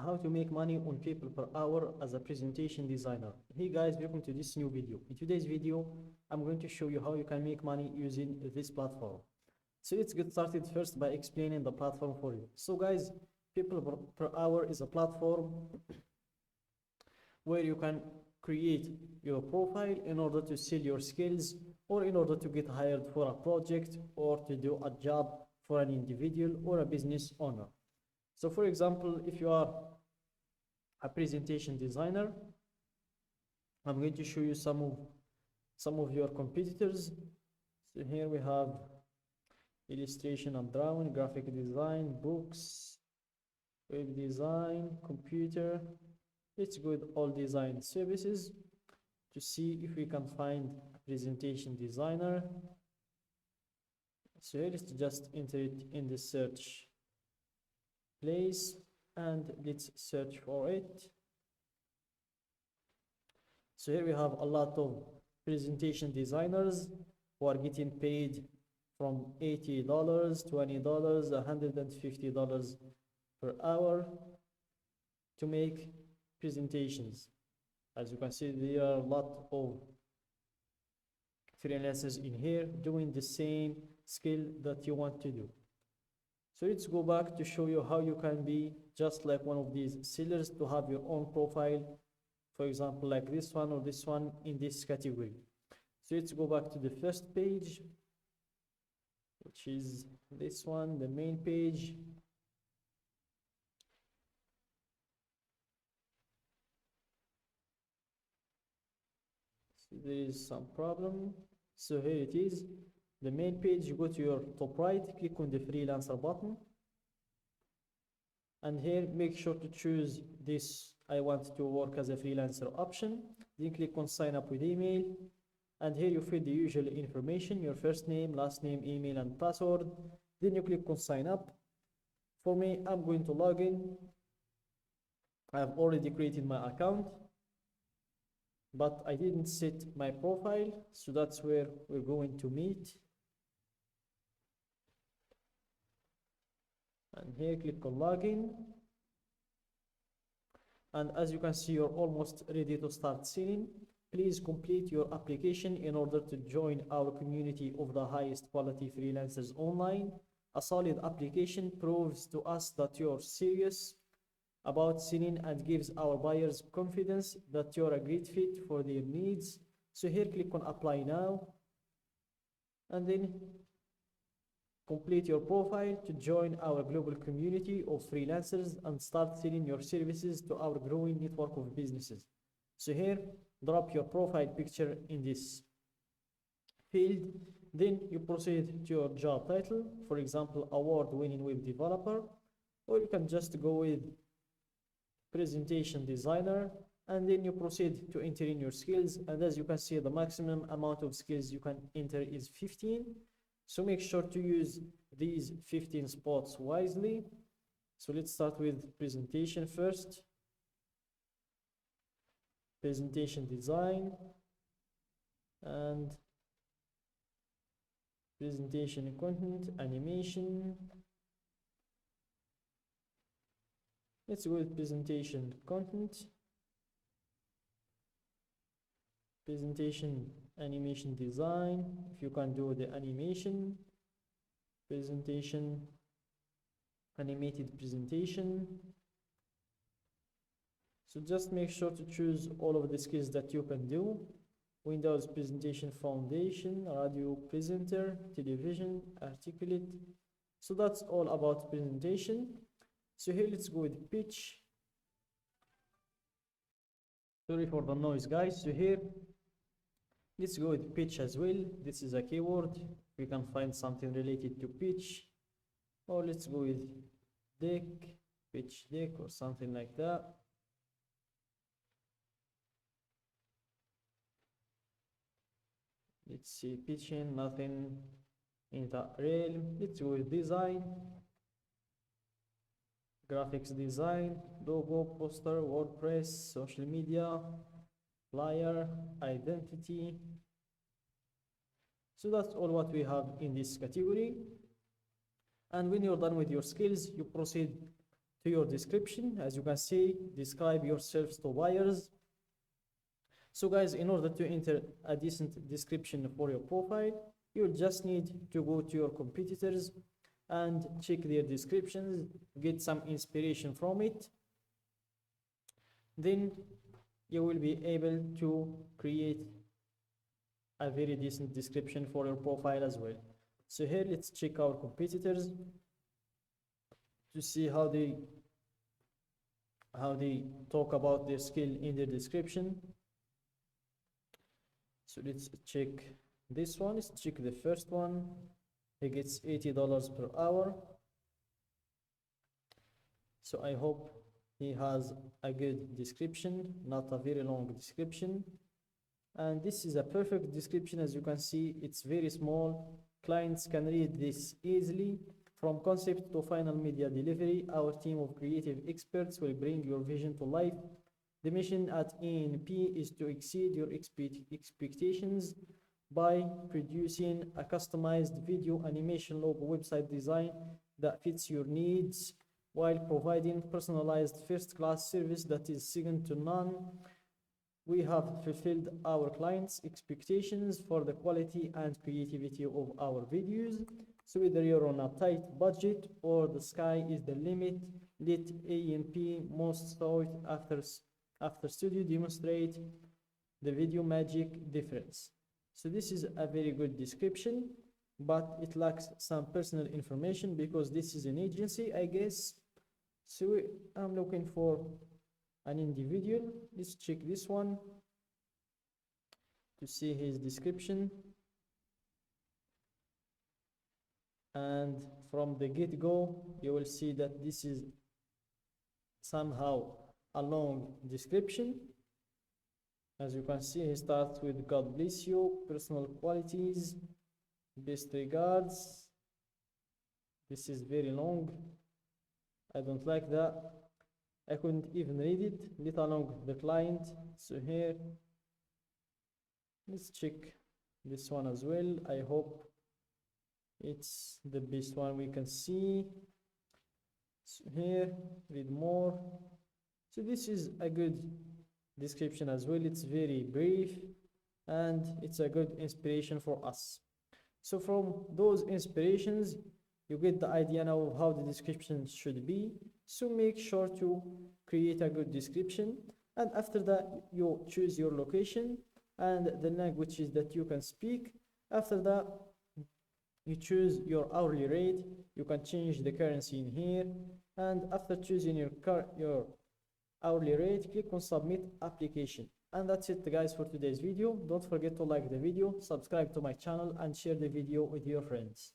how to make money on people per hour as a presentation designer. Hey guys, welcome to this new video. In today's video, I'm going to show you how you can make money using this platform. So let's get started first by explaining the platform for you. So guys, PeoplePerHour is a platform where you can create your profile in order to sell your skills or in order to get hired for a project or to do a job for an individual or a business owner. So for example, if you are a presentation designer, I'm going to show you some of your competitors. So here we have illustration and drawing, graphic design, books, web design, computer. Let's go with all design services to see if we can find a presentation designer. So here, let's just enter it in the search place and let's search for it. So here we have a lot of presentation designers who are getting paid from $80, $20, $150 per hour to make presentations. As you can see, there are a lot of freelancers in here doing the same skill that you want to do. So let's go back to show you how you can be just like one of these sellers to have your own profile, for example, like this one or this one in this category. So let's go back to the first page, which is this one, the main page. So there is some problem. So here it is. The main page, you go to your top right, click on the freelancer button. And here, make sure to choose this I want to work as a freelancer option. Then click on sign up with email. And here you fill the usual information, your first name, last name, email, and password. Then you click on sign up. For me, I'm going to log in. I've already created my account, but I didn't set my profile, so that's where we're going to meet. And here, click on login. And as you can see, you're almost ready to start selling. Please complete your application in order to join our community of the highest quality freelancers online. A solid application proves to us that you're serious about selling and gives our buyers confidence that you're a great fit for their needs. So here, click on apply now. And then complete your profile to join our global community of freelancers and start selling your services to our growing network of businesses. So here, drop your profile picture in this field. Then you proceed to your job title, for example, award-winning web developer, or you can just go with presentation designer, and then you proceed to enter in your skills. And as you can see, the maximum amount of skills you can enter is 15. So make sure to use these 15 spots wisely. So let's start with presentation first. Presentation design and presentation content, animation. Let's go with presentation content. Presentation animation design, if you can do the animation. Presentation animated presentation. So just make sure to choose all of the skills that you can do. Windows presentation foundation, radio presenter, television, articulate. So that's all about presentation. So here, let's go with pitch. Sorry for the noise, guys. So here, let's go with pitch as well. This is a keyword. We can find something related to pitch. Or let's go with deck, pitch deck, or something like that. Let's see, pitching, nothing in that realm. Let's go with design. Graphics design, logo, poster, WordPress, social media, flyer, identity. So that's all what we have in this category. And when you're done with your skills, you proceed to your description. As you can see, describe yourselves to buyers. So guys, in order to enter a decent description for your profile, you'll just need to go to your competitors and check their descriptions, get some inspiration from it. Then you will be able to create a very decent description for your profile as well. So here, let's check our competitors to see how they talk about their skill in their description. So let's check this one. Let's check the first one. He gets $80 per hour. So I hope he has a good description, not a very long description. And this is a perfect description. As you can see, it's very small. Clients can read this easily. From concept to final media delivery, our team of creative experts will bring your vision to life. The mission at ENP is to exceed your expectations by producing a customized video, animation, logo, website design that fits your needs, while providing personalized first-class service that is second to none. We have fulfilled our clients' expectations for the quality and creativity of our videos. So whether you're on a tight budget or the sky is the limit, let ENP most sought after studio demonstrate the video magic difference. So this is a very good description, but it lacks some personal information because this is an agency, I guess. So I'm looking for an individual. Let's check this one to see his description. And from the get-go, you will see that this is somehow a long description. As you can see, he starts with God bless you, personal qualities, best regards. This is very long. I don't like that. I couldn't even read it, let alone the client. So here, let's check this one as well. I hope it's the best one we can see. So here, read more. So this is a good description as well. It's very brief and it's a good inspiration for us. So from those inspirations, you get the idea now of how the description should be. So make sure to create a good description, and after that you choose your location and the languages that you can speak. After that you choose your hourly rate. You can change the currency in here, and after choosing your hourly rate, click on submit application. And that's it guys for today's video. Don't forget to like the video, subscribe to my channel, and share the video with your friends.